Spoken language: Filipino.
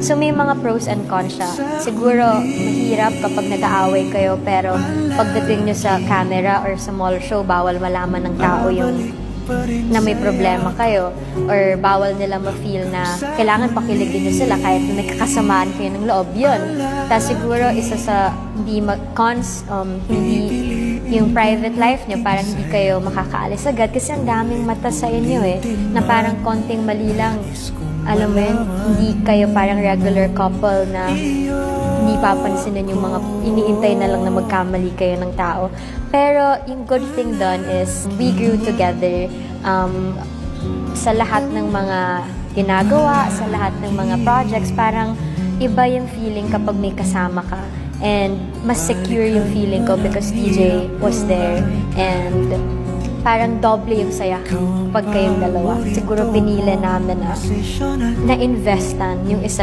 So may mga pros and cons siya. Siguro mahirap kapag nag-aaway kayo pero pagdating nyo sa camera or sa mall show, bawal malaman ng tao yung na may problema kayo or bawal nila ma-feel na kailangan pakiligin nyo sila kahit may kakasamaan kayo ng loob. Yun. Tapos siguro isa sa cons, hindi yung private life nyo, parang hindi kayo makakaalis agad kasi ang daming mata sa inyo na parang konting mali lang. Alam mo yun, hindi kayo parang regular couple na hindi papansinin yung mga iniintay na lang na magkamali kayo ng tao. Pero yung good thing done is we grew together sa lahat ng mga ginagawa, sa lahat ng mga projects. Parang iba yung feeling kapag may kasama ka. And mas secure yung feeling ko because DJ was there. And parang doble yung saya pag kayong dalawa. Siguro pinili namin na investan yung isa